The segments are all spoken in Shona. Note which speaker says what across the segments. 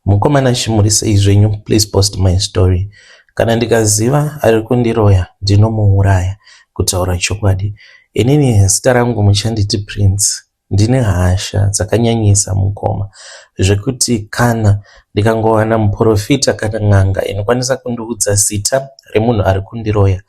Speaker 1: Mukomana Shimurisa izvenyu, please post my story. Kana ndikaziva ari kundiroya ndinomuuraya. Kutaura chokwadi, inini zita rangu muchanditi Prince. Ndine hasha dzakanyanyisa mukoma, zvekuti kana ndikangowana muprofita kana n'anga inokwanisa kundiudza zita remunhu ari kundiroya,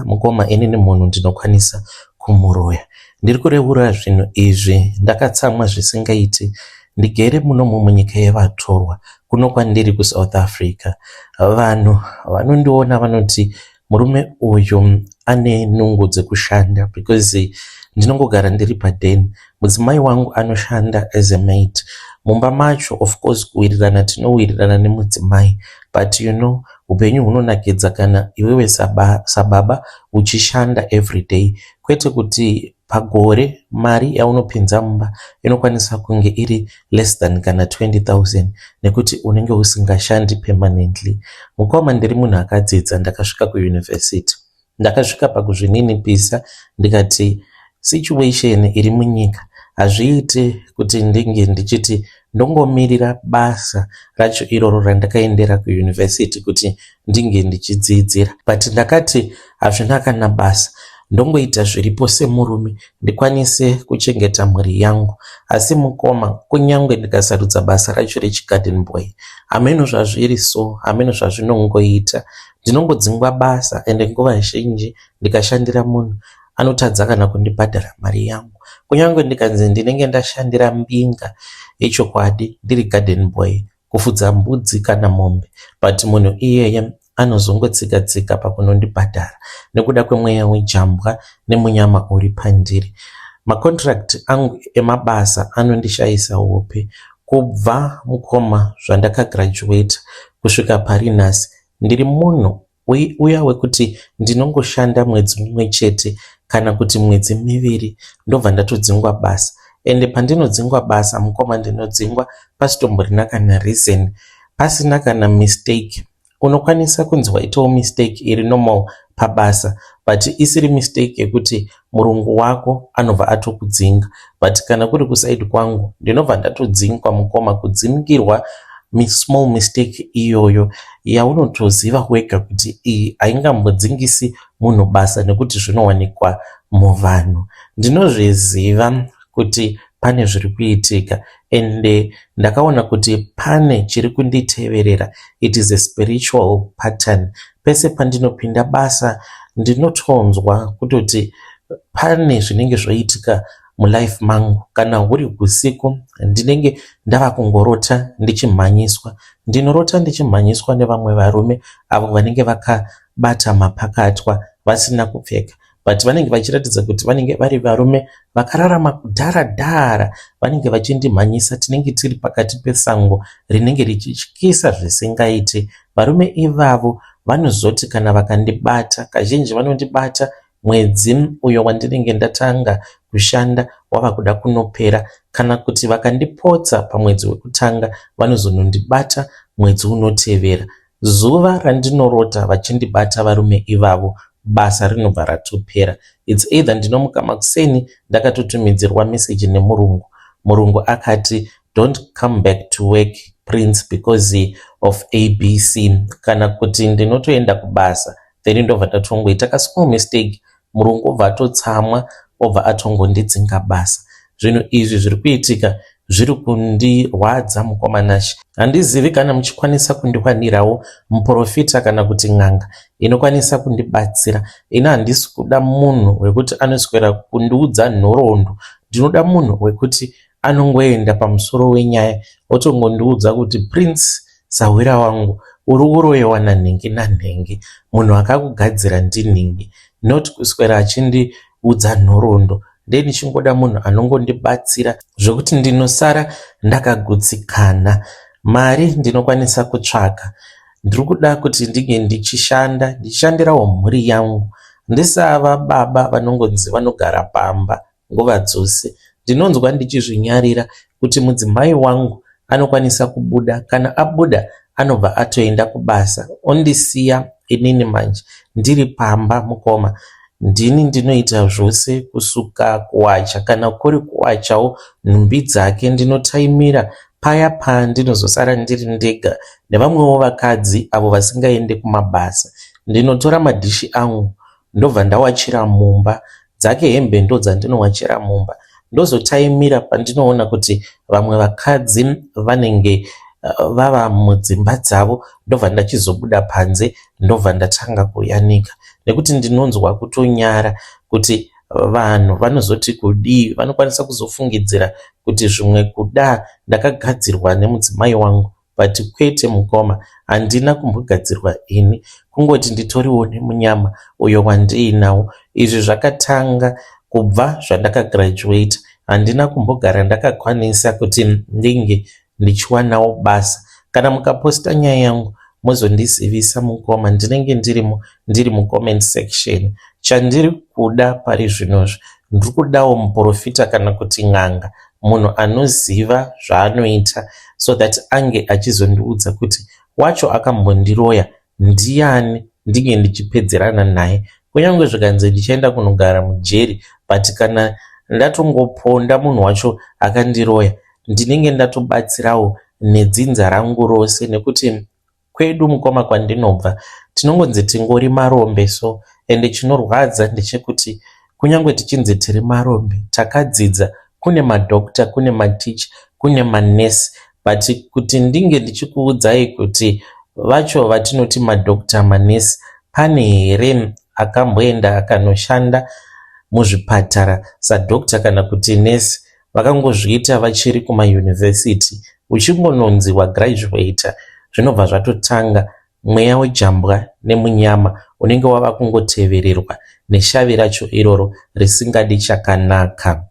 Speaker 1: mukoma inini munhu ndinokwanisa kumuroya. Ndiri kureura zvinhu izvi ndakatsamwa zvisingaiti. Ndigere munomu munyika yevatorwa kuno kwandiri kuSouth Africa. Vanhu vanondiona vanoti murume uyu ane nungo dzekushanda, because ndinongogara ndiri padeni. Mudzimai wangu anoshanda as a maid. Mumba macho, of course, kuwirirana tinowirirana nemudzimai, but you know, upenyu hunonakidza kana iwewe sababa uchishanda everyday, kwete kuti pagore mari yaunopinza mumba inokwanisa kunge iri less than kana 20,000 nekuti unenge usingashandi permanently. Mukoma ndiri munhu akadzidza, ndakasvika kuuniversity, ndakasvika pakuzvininipisa ndikati situation iri munyika hazviite kuti ndinge ndichiti ndongomirira basa racho iroro randakaendera kuuniversity kuti ndinge ndichidzidzira, but ndakati hazvina kana basa, ndongoita zviripo semurume ndikwanise kuchengeta mhuri yangu. Asi mukoma, kunyange ndikasarudza basa racho rechigarden boy, hameno zvazviri so, hameno zvazvinongoita. Ndinongodzingwa basa, ende nguva zhinji ndikashandira munhu anotadza kana kundibhadhara mari yangu. Kunyange ndikanzi ndinenge ndashandira mbinga yechokwadi ndiri garden boy, kufudza mbudzi kana mombe, but munhu iyeye anozongotsika-tsika pakunondibhadhara nekuda kwemweya wejambwa nemunyama uri pandiri. Macontract angu emabasa anondishayisa hope. Kubva mukoma zvandakagraduate kusvika pari nhasi, ndiri munhu uya wekuti ndinongoshanda mwedzi mumwe chete kana kuti mwedzi miviri ndobva ndatodzingwa basa. Ende pandinodzingwa basa, mukoma, ndinodzingwa pasitomborina kana reason, pasina kana mistake. Unokwanisa kunzi waitawo mistake iri normal pabasa, but isiri mistake yekuti murungu wako anobva atokudzinga. But kana kuri kusaidi kwangu, ndinobva ndatodzingwa mukoma, kudzingirwa small mistake iyoyo yaunotoziva wega kuti iyi haingambodzingisi munhu basa nekuti zvinowanikwa muvanhu. Ndinozviziva kuti pane zviri kuitika, ende ndakaona kuti pane chiri kunditeverera. It is a spiritual pattern. Pese pandinopinda basa ndinotonzwa kutoti pane zvinenge zvoitika mulife mangu. Kana huri usiku ndinenge ndava kungorota ndichimhanyiswa. Ndinorota ndichimhanyiswa nevamwe varume avo vanenge vakabata mapakatwa vasina kupfeka, but vanenge vachiratidza kuti vanenge vari varume vakararama kudhara-dhara. Vanenge vachindimhanyisa, tinenge tiri pakati pesango rinenge richityisa zvisingaiti. Varume ivavo vanozoti kana vakandibata, kazhinji vanondibata mwedzi uyo wandinenge ndatanga kushanda wava kuda kunopera, kana kuti vakandipotsa pamwedzi wekutanga vanozonondibata mwedzi unotevera. Zuva randinorota vachindibata varume ivavo, basa rinobva ratopera. It's either ndinomuka makuseni ndakatotumidzirwa message nemurungu. Murungu akati don't come back to work Prince because of ABC, kana kuti ndinotoenda kubasa, then ndobva ndatongoita ka small mistake, murungu obva atotsamwa obva atongondidzinga basa. Zvinhu izvi zviri kuitika zviri kundirwadza mukomanashi. Handizivi kana muchikwanisa kundiwanirawo muprofita kana kuti n'anga inokwanisa kundibatsira. Ina handisi kuda munhu wekuti anoswera kundiudza nhoroondo. Ndinoda munhu wekuti anongoenda pamusoro wenyaya otongondiudza kuti Prince, sawira wangu, uri uroyewa nanhengi nanhengi. Munhu akakugadzira ndinhingi, not kuswera achindiudza nhoroondo. Ndichingoda munhu anongondibatsira zvokuti ndinosara ndakagutsikana. Mari ndinokwanisa kutsvaka. Ndiri kuda kuti ndinge ndichishandirawo mhuri yangu, ndisava baba vanongonzi vanogara pamba nguva dzose. Ndinonzwa ndichizvinyarira kuti mudzimai wangu anokwanisa kubuda, kana abuda anobva atoenda kubasa, ondisiya inini manje ndiri pamba mukoma. Ndini ndinoita zvose, kusuka, kuwacha, kana kuri kuwachawo nhumbi dzake ndinotaimira paya pandinozosara ndiri ndega nevamwewo vakadzi avo vasingaende kumabasa. Ndinotora madhishi angu ndobva ndawachira mumba, dzake hembe ndo dzandinowachira mumba, ndozotaimira pandinoona kuti vamwe vakadzi vanenge vava mudzimba dzavo, ndobva ndachizobuda panze, ndobva ndatanga kuyanika, nekuti ndinonzwa kutonyara kuti vanhu vanozoti kudii, vanokwanisa kuzofungidzira kuti zvimwe kuda ndakagadzirwa nemudzimai wangu, but kwete mukoma, handina kumbogadzirwa ini, kungoti nditoriwo nemunyama uyo wandiinawo. Izvi zvakatanga kubva zvandakagraduate, handina kumbogara ndakakwanisa kuti ndinge ndichiwanawo basa. Kana mukaposta nyaya yangu muzondizivisa mukoma, ndinenge ndiri mucomment section. Chandiri kuda pari zvinozvi, ndiri kudawo muprofita kana kuti n'anga, munhu anoziva zvaanoita, so that ange achizondiudza kuti wacho akambondiroya ndiani, ndinge ndichipedzerana naye. Kunyange zvikanzi ndichaenda kunogara mujeri, but kana ndatongoponda munhu wacho akandiroya, ndinenge ndatobatsirawo nedzinza rangu rose, nekuti kwedu mukoma kwandinobva tinongonzi tingori marombe. So ende chinorwadza ndechekuti kunyange tichinzi tiri marombe, takadzidza, kune madhokta, kune maticha, kune manesi, but kuti ndinge ndichikuudzai kuti vacho vatinoti madhokta, manesi, pane here akamboenda akanoshanda muzvipatara sadhokta kana kuti nesi, vakangozviita vachiri kumayunivhesiti, uchingononzi wagraduata, zvinobva zvatotanga mweya wejambwa nemunyama unenge wava kungotevererwa neshavi racho iroro risingadi chakanaka.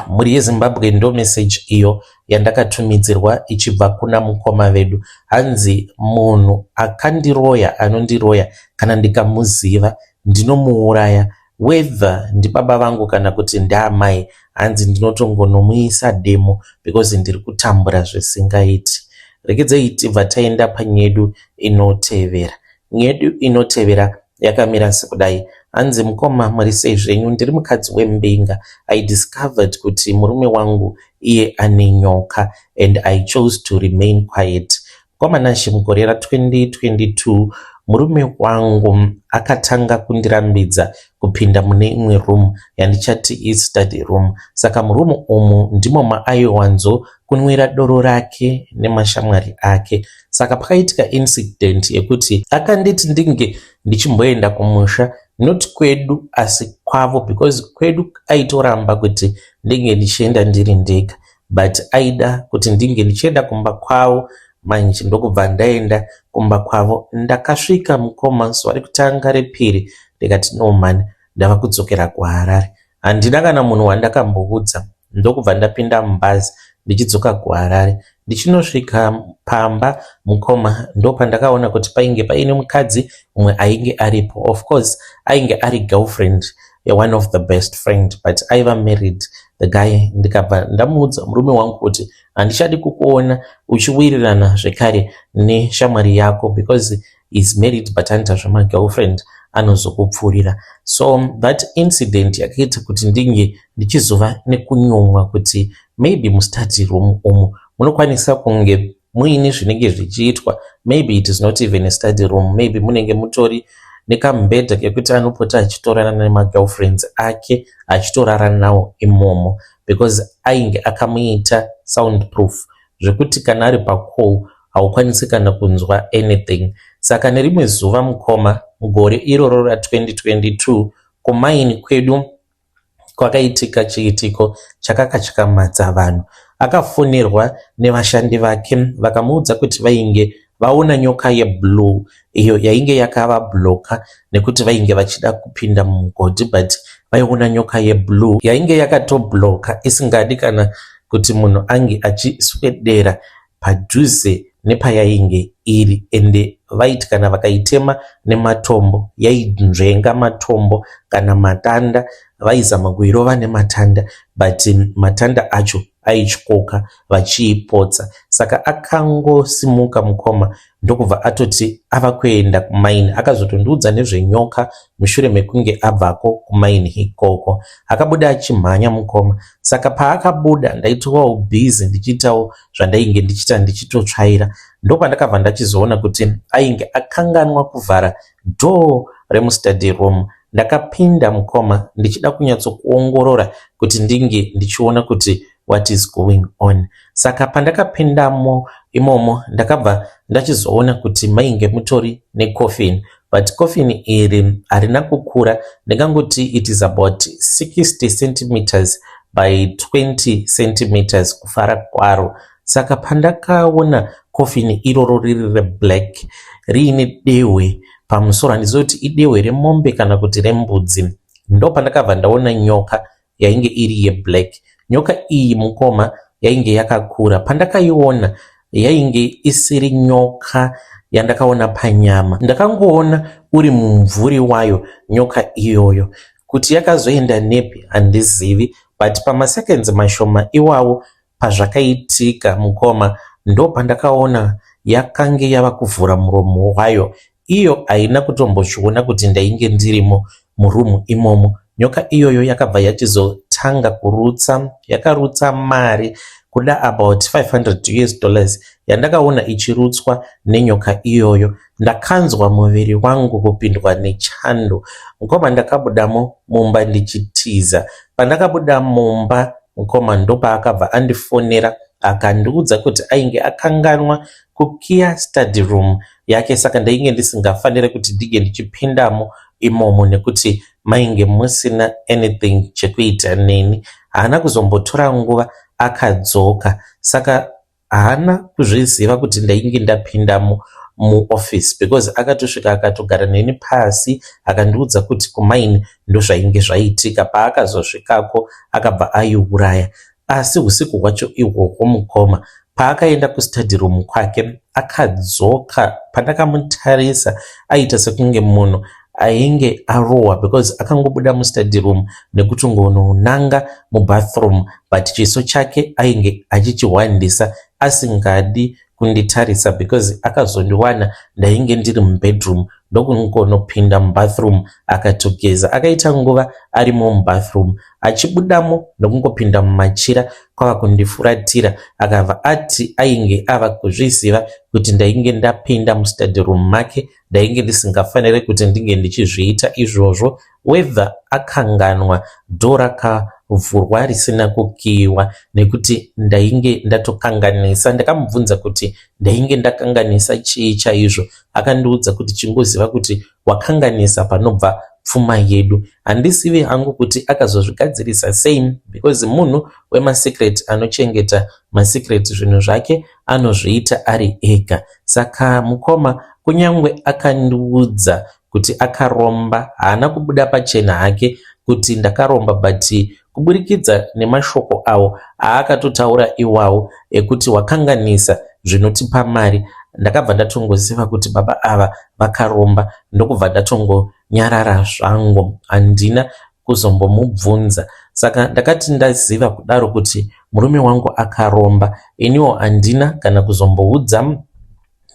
Speaker 1: Mhuri yeZimbabwe ndo meseji iyo yandakatumidzirwa ichibva kuna mukoma vedu. Hanzi munhu akandiroya, anondiroya, kana ndikamuziva ndinomuuraya, whether ndibaba vangu kana kuti ndaamai, hanzi ndinotongonomuisa demo because ndiri kutambura zvisingaiti. Regedzei tibva taenda panyedu inotevera. Nyedu inotevera yakamira sekudai. Hanzi mukoma muri sei zvenyu, ndiri mukadzi wembinga. I discovered kuti murume wangu iye ane nyoka and I chose to remain quiet. Mukoma nashi mugore ra2022 murume wangu akatanga kundirambidza kupinda mune imwe room yandichati study room. Saka murumu umu ndimo maaiwanzo kunwira doro rake nemashamwari ake. Saka pakaitika incident yekuti akanditi ndinge ndichimboenda kumusha, not kwedu asi kwavo, because kwedu aitoramba kuti ndinge ndichienda ndiri ndega, but aida kuti ndinge ndichienda kumba kwavo. Manje ndokubva ndaenda kumba kwavo. Ndakasvika mukoma zuva rekutanga repiri ndikati no man, ndava kudzokera kuHarare. Handina kana munhu wandakamboudza. Ndokubva ndapinda mubhazi ndichidzoka kuHarare. Ndichinosvika pamba mukoma ndopandakaona kuti painge paine mukadzi umwe ainge aripo. Of course ainge ari girlfriend one of the best friend, but aiva married the guy. Ndikabva ndamuudza murume wangu kuti handichadi kukuona uchiwirirana zvekare neshamwari yako because is married but anta zvama girlfriend anozokupfurira. So that incident yakaita kuti ndinge ndichizova nekunyomwa kuti maybe mustudy room umu munokwanisa kunge muine zvinenge zvichiitwa. Maybe it is not even a study room, maybe munenge mutori nekamubhedha kekuti anopota achitorana nemagirlfriends ake achitorara nawo imomo, because ainge akamuita soundproof zvekuti kana ari pacall haukwanisi kana kunzwa anything. Saka nerimwe zuva mukoma mugore iroro ra2022 kumaini kwedu kwakaitika chiitiko chakaka chikamadza vanhu. Akafonerwa nevashandi vake vakamuudza kuti vainge vaona nyoka yeblue iyo yainge yakavabloka nekuti vainge vachida kupinda mugodhi, but vaiona nyoka yeblue yainge yakatobloka isingadi kana kuti munhu ange achiswedera padhuze nepayainge iri. Ende vaiti kana vakaitema nematombo yainzvenga matombo kana matanda, vaizama kuirova nematanda, but matanda acho aityikoka vachiipotsa. Saka akangosimuka mukoma ndokubva atoti ava kuenda kumaini. Akazotondiudza nezvenyoka mushure mekunge abvako kumaini ikoko. Akabuda achimhanya mukoma. Saka paakabuda ndaitovawo bhizi ndichiitawo zvandainge ndichiita ndichitotsvaira. Ndopandakabva ndachizoona kuti ainge akanganwa kuvhara dhoo remustudy room. Ndakapinda mukoma ndichida kunyatsokuongorora kuti ndinge ndichiona kuti what is going on. Saka pandakapindamo imomo ndakabva ndachizoona kuti mainge mutori necoffin, but coffin iri harina kukura. Ndingangoti it is about 60 centimeters by 20 centimeters kufara kwaro. Saka pandakaona coffin iroro riri reblack riine dehwe pamusoro, handizoti idehwe remombe kana kuti rembudzi, ndo pandakabva ndaona nyoka yainge iri yeblack. Nyoka iyi mukoma yainge yakakura. Pandakaiona yainge isiri nyoka yandakaona panyama. Ndakangoona uri mumvuri wayo nyoka iyoyo. Kuti yakazoenda nepi handizivi, but pamaseconds mashoma iwawo pazvakaitika mukoma ndo pandakaona yakange yava kuvhura muromo wayo. Iyo haina kutombochiona kuti ndainge ndirimo murumu imomo. Nyoka iyoyo yakabva yachizotanga kurutsa, yakarutsa mari kuda about $500 yandakaona ichirutswa nenyoka iyoyo. Ndakanzwa muviri wangu kupindwa nechando. Mukoma ndakabudamo mumba ndichitiza. Pandakabuda mumba mukoma ndopa akabva andifonera akandiudza kuti ainge akanganwa kukiya study room yake. Saka ndainge ndisingafanire kuti ndige ndichipindamo imomo nekuti mainge musina anything chekuita neni. Haana kuzombotora nguva akadzoka. Saka haana kuzviziva kuti ndainge ndapindamo muoffice because akatosvika akatogara neni pasi akandiudza kuti kumaini ndo zvainge zvaitika. Paakazosvikako akabva aiuraya. Asi usiku hwacho ihwohwo mukoma paakaenda kustudy room kwake akadzoka. Pandakamutarisa aita sekunge munhu ainge arohwa because akangobuda mustudy room nekutongononanga mubathroom, but chiso chake ainge achichihwandisa asingadi kunditarisa because akazondiwana ndainge ndiri mubedroom ndokungonopinda mubathroom akatogeza. Akaita nguva arimo mubathroom, achibudamo ndokungopinda mumachira kwava kundifuratira. Akabva ati ainge ava kuzviziva kuti ndainge ndapinda mustudy room make, ndainge ndisingafanire kuti ndinge ndichizviita izvozvo. Whether akanganwa dhoo rakavhurwa risina kukiyiwa nekuti ndainge ndatokanganisa. Ndakamubvunza kuti ndainge ndakanganisa chii chaizvo. Akandiudza kuti chingoziva kuti wakanganisa panobva pfuma yedu. Handisivi hangu kuti akazozvigadzirisa sei because munhu wemasecret anochengeta masecret zvinhu zvake anozviita ari ega. Saka mukoma kunyangwe akandiudza kuti akaromba, haana kubuda pachena hake kuti ndakaromba, but kuburikidza nemashoko awo aakatotaura iwawo ekuti wakanganisa zvinotipa mari, ndakabva ndatongoziva kuti baba ava vakaromba. Ndokubva ndatongonyarara zvangu, handina kuzombomubvunza. Saka ndakati ndaziva kudaro kuti murume wangu akaromba, iniwo handina kana kuzomboudza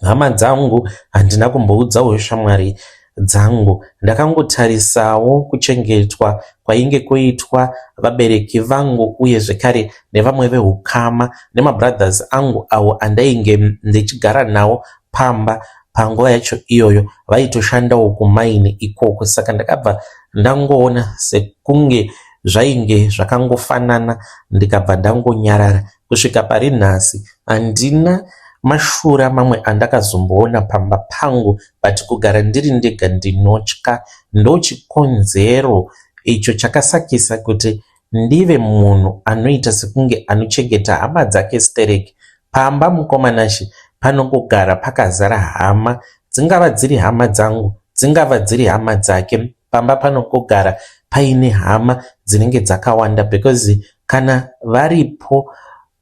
Speaker 1: hama dzangu, handina kumboudzawo shamwari dzangu. Ndakangotarisawo kuchengetwa kwainge kuitwa vabereki vangu uye zvekare nevamwe vehukama nemabrothers angu avo andainge ndichigara nawo pamba panguva yacho iyoyo vaitoshandawo kumaini ikoko. Saka ndakabva ndangoona sekunge zvainge zvakangofanana, ndikabva ndangonyarara. Kusvika pari nhasi handina mashura mamwe andakazomboona pamba pangu, but kugara ndiri ndega ndinotya. Ndochikonzero icho chakasakisa kuti ndive munhu anoita sekunge anochengeta hama dzake stereki. Pamba mukomanashi panongogara pakazara hama, dzingava dziri hama dzangu, dzingava dziri hama dzake. Pamba panongogara paine hama dzinenge dzakawanda because kana varipo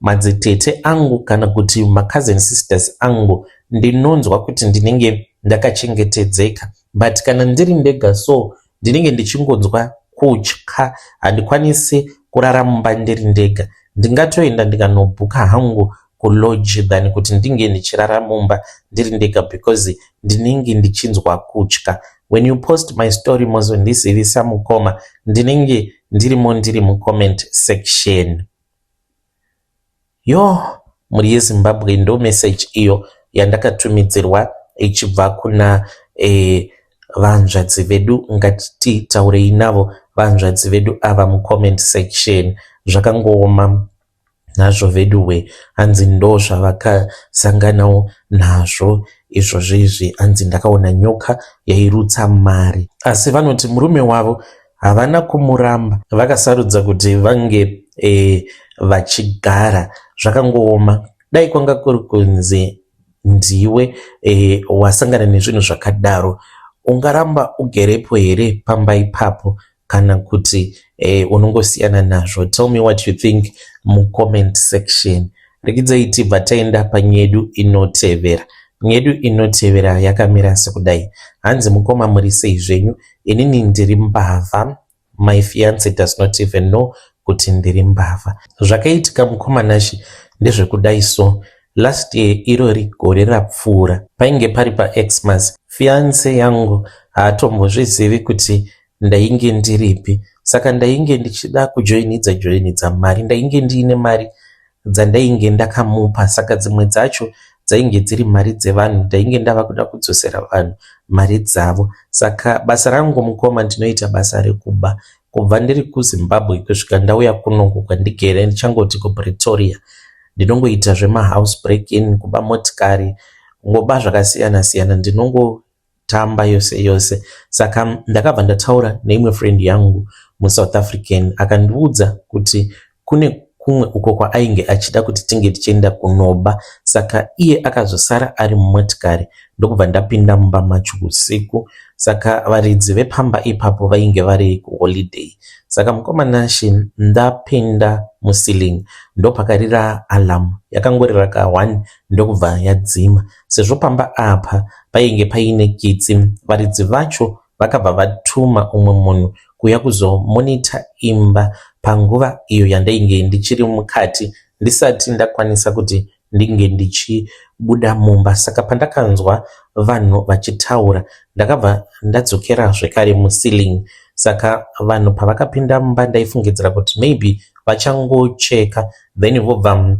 Speaker 1: madzitete angu kana kuti macousin sisters angu ndinonzwa kuti ndinenge ndakachengetedzeka, but kana ndiri ndega so ndinenge ndichingonzwa kutya. Handikwanisi kurara mumba ndiri ndega, ndingatoenda ndikanobhuka hangu kulodge than kuti ndinge ndichirara mumba ndiri ndega because ndinenge ndichinzwa kutya. When you post my story mozondizivisa mukoma, ndinenge ndirimo ndiri mucomment section. Yo, muri yeZimbabwe ndo message iyo yandakatumidzirwa ichibva kuna vanzvadzi vedu. Ngatitaurei navo vanzvadzi vedu ava mucomment section. Zvakangooma nazvo veduwe, hanzi ndo zvavakasanganawo nazvo izvozvizvi. Hanzi ndakaona nyoka yairutsa mari, asi vanoti murume wavo havana kumuramba, vakasarudza kuti vange vachigara. Zvakangooma. Dai kwanga kuri kunzi ndiwe wasangana nezvinhu zvakadaro, ungaramba ugerepo here pamba ipapo kana kuti unongosiyana nazvo? Tell me what you think mucomment section. Rekidzai tibva taenda panyedu inotevera. Nyedu inotevera yakamira sekudai. Hanzi mukoma muri sei zvenyu? Inini ndiri mbavha. My fiance does not even know kuti ndiri mbavha. Zvakaitika mukoma nashi ndezvekudai. So last year irori gore rapfuura painge pari paXmas, fiance yangu haatombozvizivi kuti ndainge ndiripi. Saka ndainge ndichida kujoinidza mari. Ndainge ndiine mari dzandainge ndakamupa, saka dzimwe dzacho dzainge dziri mari dzevanhu. Ndainge ndava kuda kudzosera vanhu mari dzavo. Saka basa rangu mukoma ndinoita basa rekuba. Kubva ndiri kuZimbabwe kusvika ndauya kunongo kwandigere ndichangoti kuPretoria, ndinongoita zvemahouse break in, kuba motikari, ngoba zvakasiyana siyana, ndinongotamba yose yose. Saka ndakabva ndataura neimwe friend yangu muSouth African, akandiudza kuti kune kumwe uko kwaainge achida kuti tinge tichienda kunoba. Saka iye akazosara ari mumotikari, ndokubva ndapinda mumba macho usiku. Saka varidzi vepamba ipapo vainge vari kuholiday. Saka mukoma nashi ndapinda muceiling, ndopakarira alarm yakangorira ka1 ndokubva yadzima. Sezvo pamba apa painge paine kitsi, varidzi vacho vakabva vatuma umwe munhu kuya kuzomonita imba panguva iyo yandainge ndichiri mukati, ndisati ndakwanisa kuti ndinge ndichibuda mumba. Saka pandakanzwa vanhu vachitaura, ndakabva ndadzokera zvekare muceiling. Saka vanhu pavakapinda mumba ndaifungidzira kuti maybe vachangocheka then vobva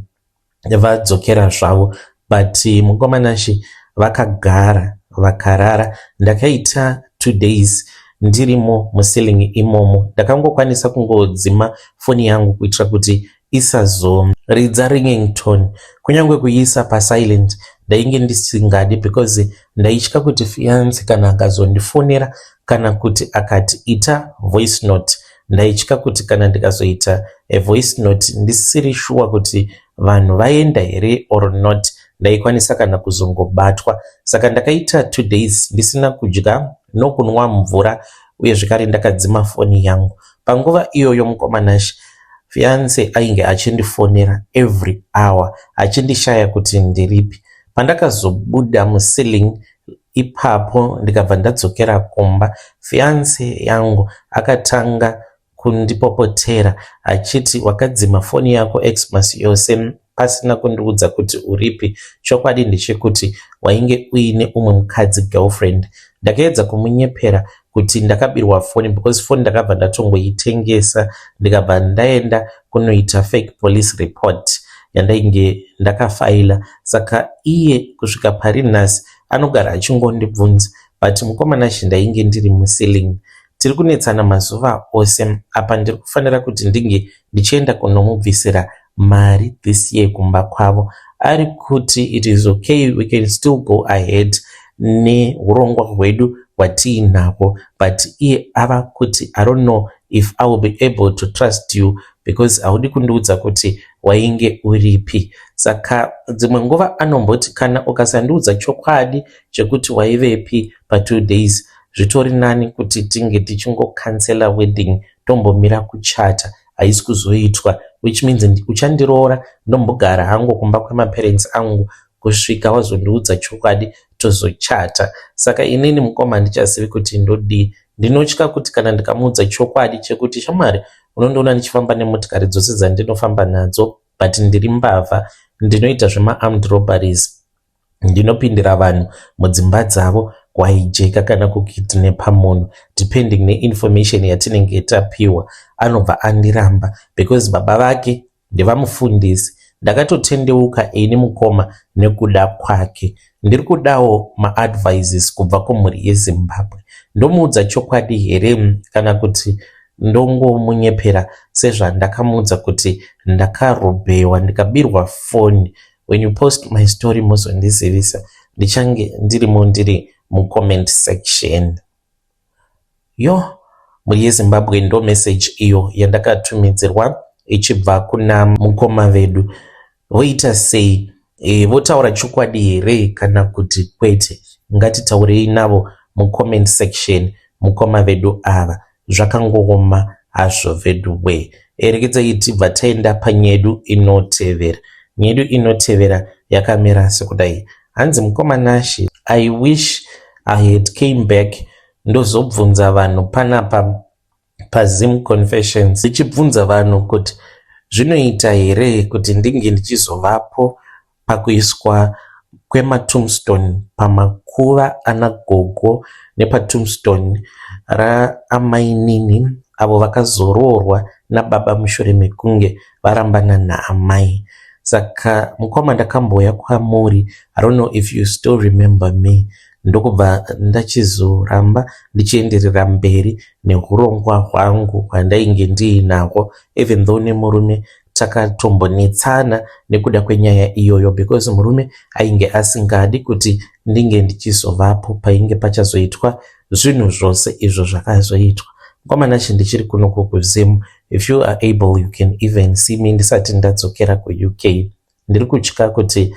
Speaker 1: vadzokera zvavo, but mukoma nashi vakagara vakarara. Ndakaita 2 days ndirimo muceiling imomo. Ndakangokwanisa kungodzima foni yangu kuitira kuti isazoridza ringing tone, kunyange kuisa pasilent ndainge ndisingadi, because ndaitya kuti fiance kana akazondifonera kana kuti akati ita voice note, ndaitya kuti kana ndikazoita voice note ndisiri sure kuti vanhu vaenda here or not, ndaikwanisa kana kuzongobatwa. Saka ndakaita 2 days ndisina kudya nokunwa mvura, uye zvekare ndakadzima foni yangu. Panguva iyoyo mukoma nashi fiance ainge achindifonera every hour achindishaya kuti ndiripi. Pandakazobuda muceiling ipapo ndikabva ndadzokera kumba, fiance yangu akatanga kundipopotera achiti wakadzima foni yako Xmas yose pasina kundiudza kuti uripi. Chokwadi ndechekuti wainge uine umwe mukadzi girlfriend. Ndakaedza kumunyepera kuti ndakabirwa foni, because foni ndakabva ndatongoitengesa, ndikabva ndaenda kunoita fake police report yandainge ndakafaila. Saka iye kusvika pari nhasi anogara achingondibvunza, but mukoma nashi ndainge ndiri muceiling. Tiri kunetsana mazuva ose. Apa ndiri kufanira kuti ndinge ndichienda kunomubvisira mari this year kumba kwavo. Ari kuti it is okay, we can still go ahead neurongwa hwedu hwatiinahwo, but iye ava kuti I don't know if I will be able to trust you, because haudi kundiudza kuti wainge uripi. Saka dzimwe nguva anomboti kana ukasandiudza chokwadi chekuti waivepi pa2 days, zvitori nani kuti tinge tichingocancela wedding tombomira kuchata, haisi kuzoitwa, which means uchandiroora ndombogara hangu kumba kwemaparents angu kusvika wazondiudza chokwadi tozochata. Saka inini mukoma ndichazivi kuti ndodii. Ndinotya kuti kana ndikamuudza chokwadi chekuti shamwari unondoona ndichifamba nemotikari dzose dzandinofamba nadzo, but ndiri mbavha, ndinoita zvema-armed robberies, ndinopindira vanhu mudzimba dzavo, kuhijeka kana kukidnepa munhu depending neinformation yatinenge tapiwa. Anobva andiramba because baba vake ndevamufundisi. Ndakatotendeuka ini mukoma nekuda kwake. Ndiri kudawo maadvices kubva kumhuri yeZimbabwe. Ndomuudza chokwadi here kana kuti ndongomunyepera sezvandakamuudza kuti ndakarobhewa ndikabirwa foni? When you post my story muzondizivisa, ndichange ndirimo ndiri mucomment section. Mhuri yeZimbabwe ndo message iyo yandakatumidzirwa ichibva kuna mukoma vedu. Voita sei? Votaura chokwadi here kana kuti kwete? Ngatitaurei navo mucomment section, mukoma vedu ava. Zvakangooma hazvo vedu we. Erekedzai tibva taenda panyedu inotevera. Nyedu inotevera yakamira sekudai. Hanzi mukoma Nashi, I wish I had came back ndozobvunza vanhu panapa paZim Confessions, ndichibvunza vanhu kuti zvinoita here kuti ndinge ndichizovapo pakuiswa kwematombstone pamakuva ana gogo nepatombstone raamainini avo vakazoroorwa nababa mushure mekunge varambana naamai. Saka mukoma ndakambouya kwamuri, I don't know if you still remember me. Ndokubva ndachizoramba ndichienderera mberi nehurongwa hwangu hwandainge ndiinahwo, even though nemurume takatombonetsana nekuda kwenyaya iyoyo because murume ainge asingadi kuti ndinge ndichizovapo painge pachazoitwa zvinhu zvose izvo zvakazoitwa. Mukoma Nashi ndichiri kuno kuZim. If you are able, you can even see me ndisati ndadzokera kuUK. Ndiri kutya kuti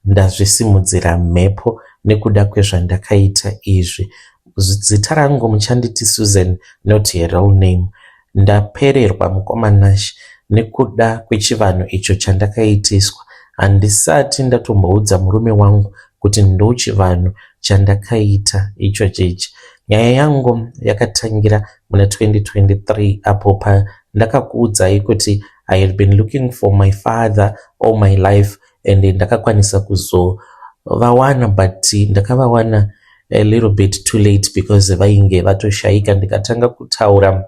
Speaker 1: ndazvisimudzira mhepo nekuda kwezvandakaita izvi. Zita rangu muchanditi Susan, not a real name. Ndapererwa mukoma Nashi nekuda kwechivanhu icho chandakaitiswa. Handisati ndatomboudza murume wangu kuti ndochivanhu chandakaita icho chichi. Nyaya yangu yakatangira muna 2023 apo pandakakuudzai kuti I had been looking for my father all my life and ndakakwanisa kuzovawana, but ndakavawana a little bit too late because vainge vatoshaika. Ndikatanga kutaura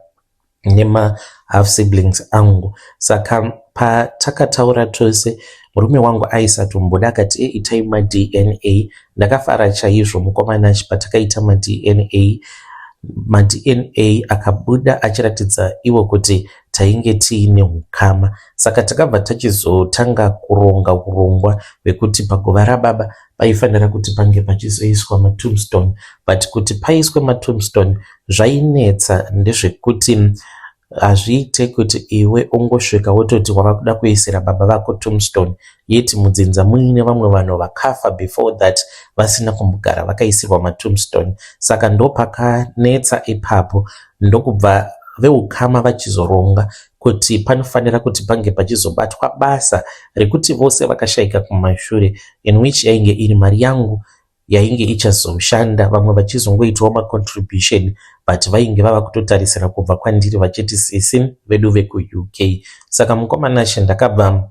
Speaker 1: nema half siblings angu, saka patakataura tose murume wangu aisatomboda akati itai maDNA. Ndakafara chaizvo mukoma Nashi patakaita maDNA. MaDNA akabuda achiratidza iwo kuti tainge tiine hukama. Saka takabva tachizotanga kuronga urongwa hwekuti paguva rababa paifanira kuti pange pachizoiswa matombstone, but kuti paiswe matombstone zvainetsa. Ndezvekuti hazviite kuti iwe ungosvika wototi wava kuda kuisira baba vako tombstone yeti mudzinza muine vamwe vanhu vakafa before that vasina kumbogara vakaisirwa matombstone. Saka ndo pakanetsa ipapo, ndokubva veukama vachizoronga kuti panofanira kuti pange pachizobatwa basa rekuti vose vakashayika kumashure, in which yainge iri mari yangu yainge ichazoshanda, vamwe vachizongoitawo macontribution, but vainge vava kutotarisira kubva kwandiri vachiti sisi vedu vekuUK. Saka mukoma Nashi ndakabva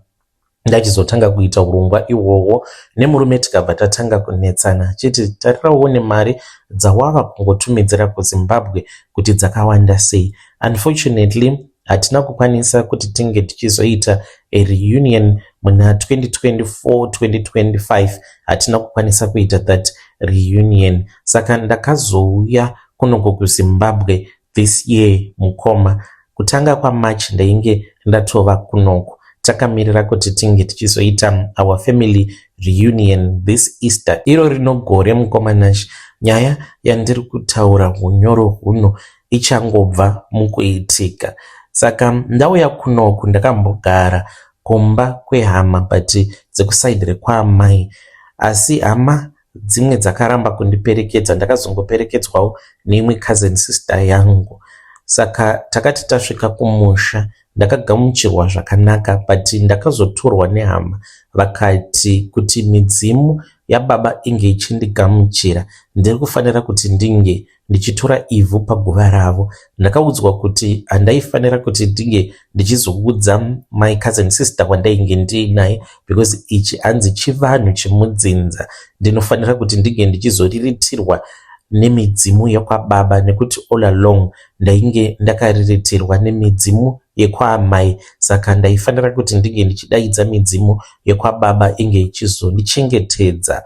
Speaker 1: ndachizotanga kuita urongwa ihwohwo nemurume, tikabva tatanga kunetsana chiti tarirawo nemari dzawava kungotumidzira kuZimbabwe kuti dzakawanda sei. Unfortunately hatina kukwanisa kuti tinge tichizoita a reunion muna 2024-2025, hatina kukwanisa kuita that reunion. Saka ndakazouya kunoko kuZimbabwe this year mukoma. Kutanga kwaMarch ndainge ndatova kunoko. Takamirira kuti tinge tichizoita our family reunion this Easter. Iro rinogore mukoma Nashi, nyaya yandiri kutaura hunyoro huno ichangobva mukuitika. Saka ndauya kunoku ndakambogara kumba kwehama but dzekusaidire kwaamai, asi hama dzimwe dzakaramba kundiperekedza. Ndakazongoperekedzwawo neimwe cousin sister yangu. Saka takati tasvika kumusha ndakagamuchirwa zvakanaka, but ndakazotorwa nehama vakati kuti midzimu yababa inge ichindigamuchira ndiri kufanira kuti ndinge ndichitora ivhu paguva ravo. Ndakaudzwa kuti handaifanira kuti ndinge ndichizoudza my cousin sister wandainge ndiinaye, because ichi hanzi chivanhu chemudzinza. Ndinofanira kuti ndinge ndichizoriritirwa nemidzimu yekwababa, nekuti all along ndainge ndakariritirwa nemidzimu yekwaamai. Saka ndaifanira kuti ndinge ndichidaidza midzimu yekwababa inge ichizondichengetedza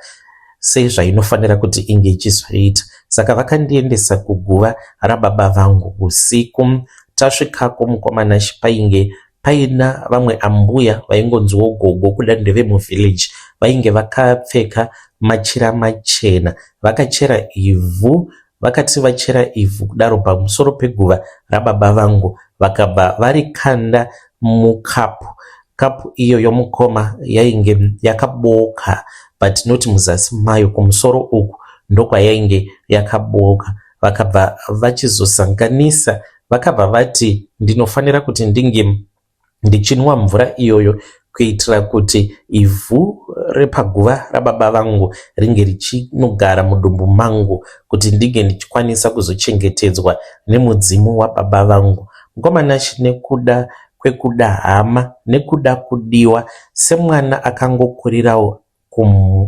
Speaker 1: sezvainofanira kuti inge ichizoita. Saka vakandiendesa kuguva rababa vangu usiku. Tasvikako mukomana painge paina vamwe ambuya vaingonziwo gogo kuda ndevemuvillage, vainge vakapfeka machira machena, vakachera ivhu. Vakati vachera ivhu kudaro pamusoro peguva rababa vangu, vakabva varikanda mukapu. Kapu iyo yomukoma yainge yakaboka, but not muzasi mayo, kumusoro uku ndokwayainge yakaboka. Vakabva vachizosanganisa, vakabva vati ndinofanira kuti ndinge ndichinwa mvura iyoyo kuitira kuti ivhu repaguva rababa vangu ringe richinogara mudumbu mangu, kuti ndinge ndichikwanisa kuzochengetedzwa nemudzimu wababa vangu. Mukomanashi nekuda kwekuda hama, nekuda kudiwa semwana akangokurirawo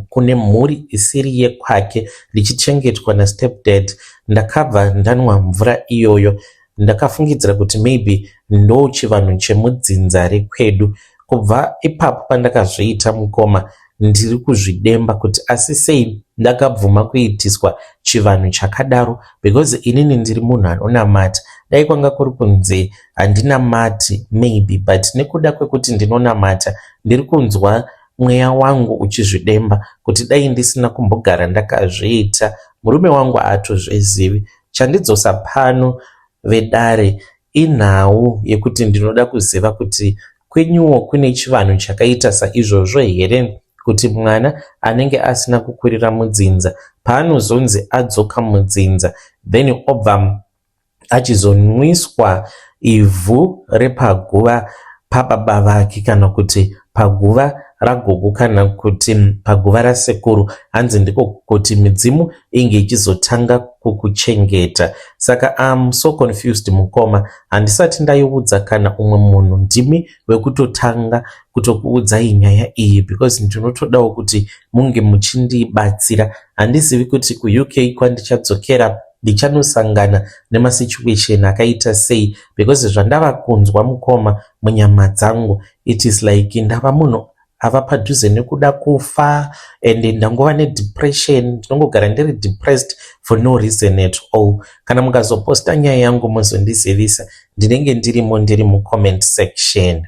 Speaker 1: kune mhuri isiri yekwake, richichengetwa nastepdad, ndakabva ndanwa mvura iyoyo. Ndakafungidzira kuti maybe ndo chivanhu chemudzinza rekwedu. Kubva ipapo pandakazviita mukoma, ndiri kuzvidemba kuti asi sei ndakabvuma kuitiswa chivanhu chakadaro, because inini ndiri munhu anonamata. Dai kwanga kuri kunze handinamati maybe, but nekuda kwekuti ndinonamata ndiri kunzwa mweya wangu uchizvidemba kuti dai ndisina kumbogara ndakazviita. Murume wangu haatozvizivi. Chandidzosa pano vedare inhau yekuti ndinoda kuziva kuti kwenyuwo kune chivanhu chakaita saizvozvo here, kuti mwana anenge asina kukurira mudzinza paanozonzi adzoka mudzinza then obva achizonwiswa ivhu repaguva pababa vake, kana kuti paguva ragogo, kana kuti paguva rasekuru. Hanzi ndiko kuti midzimu inge ichizotanga kukuchengeta. Saka I'm so confused mukoma. Handisati ndaiudza kana umwe munhu ndimi wekutotanga kutokuudzai nyaya iyi, because ndinotodawo kuti munge muchindibatsira. Handizivi kuti kuUK kwandichadzokera ndichanosangana nemasituation akaita sei, because zvandava kunzwa mukoma munyama dzangu, it is like ndava munhu ava padhuze nekuda kufa, and ndangova nedepression. Ndinongogara ndiri depressed for no reason at all. Kana mukazoposta nyaya yangu muzondizivisa, ndinenge ndirimo ndiri mucomment section.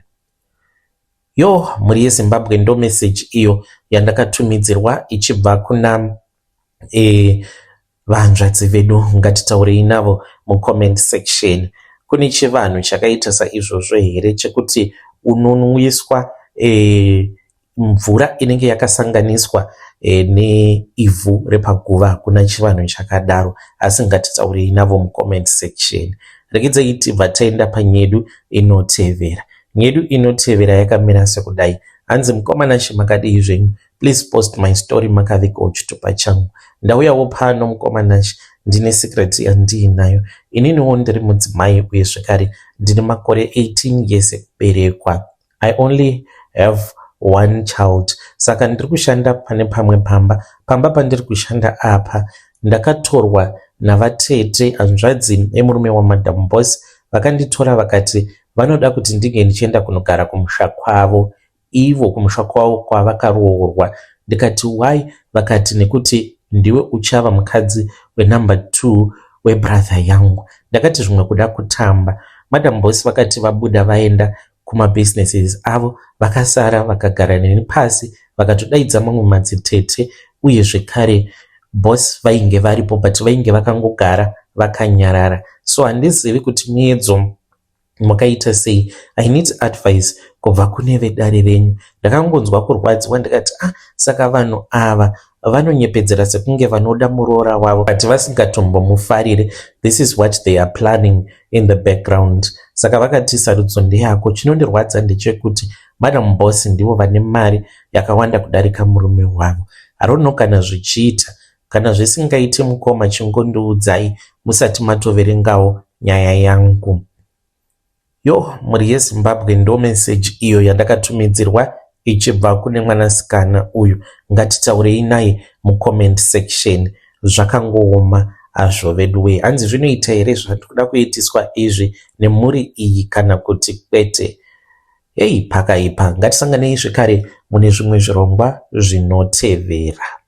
Speaker 1: Yo, muri yeZimbabwe ndo message iyo yandakatumidzirwa ichibva kuna vanzvadzi vedu, ngatitaurei navo mucomment section. Kune chivanhu chakaita saizvozvo here chekuti unonwiswa mvura inenge yakasanganiswa neivhu repaguva? Kuna chivanhu chakadaro, asi ngatitaurei navo mucomment section. Regedzei tibva taenda panyedu inotevera. Nyedu inotevera yakamira sekudai. Hanzi mukomanashi makadii zvenyu? Please post my story makavikawo chitupa changu. Ndauyawo pano mukomanashi ndine secret yandiinayo. Ininiwo ndiri mudzimai uye zvekare ndine makore 18 years ekuberekwa. I only have one child. Saka ndiri kushanda pane pamwe pamba pandiri kushanda apa ndakatorwa navatete hanzvadzi emurume waMadam Boss. Vakanditora vakati vanoda kuti ndinge ndichienda kunogara kumusha kwavo, ivo kumusha kwavo kwavakaroorwa. Ndikati why? Vakati nekuti ndiwe uchava mukadzi wenumber 2 webrother yangu. Ndakati zvimwe kuda kutamba. Madam Boss vakati vabuda vaenda kumabusinesses avo, vakasara vakagara neni pasi, vakatodaidza mamwe madzitete uye zvekare boss vainge varipo, but vainge vakangogara vakanyarara. So handizivi kuti miedzo makaita sei. I need advice kubva kune vedare renyu. Ndakangonzwa kurwadziwa ndikati saka vanhu ava vanonyepedzera sekunge vanoda muroora wavo but vasingatombomufarire. This is what they are planning in the background. Saka vakati sarudzo ndeyako. Chinondirwadza ndechekuti Madam Boss ndivo vane mari yakawanda kudarika murume wavo. I don't know kana zvichiita Kana zvisingaiti mukoma chingondiudzai musati matoverengawo nyaya yangu. Mhuri yeZimbabwe, ndo meseji iyo yandakatumidzirwa ichibva kune mwanasikana uyu. Ngatitaurei naye mucomment section. Zvakangooma azvo veduwe. Hanzi zvinoita here zvatinoda kuitiswa izvi nemhuri iyi kana kuti kwete? Pakaipa. Ngatisanganei zvekare mune zvimwe zvirongwa zvinotevera.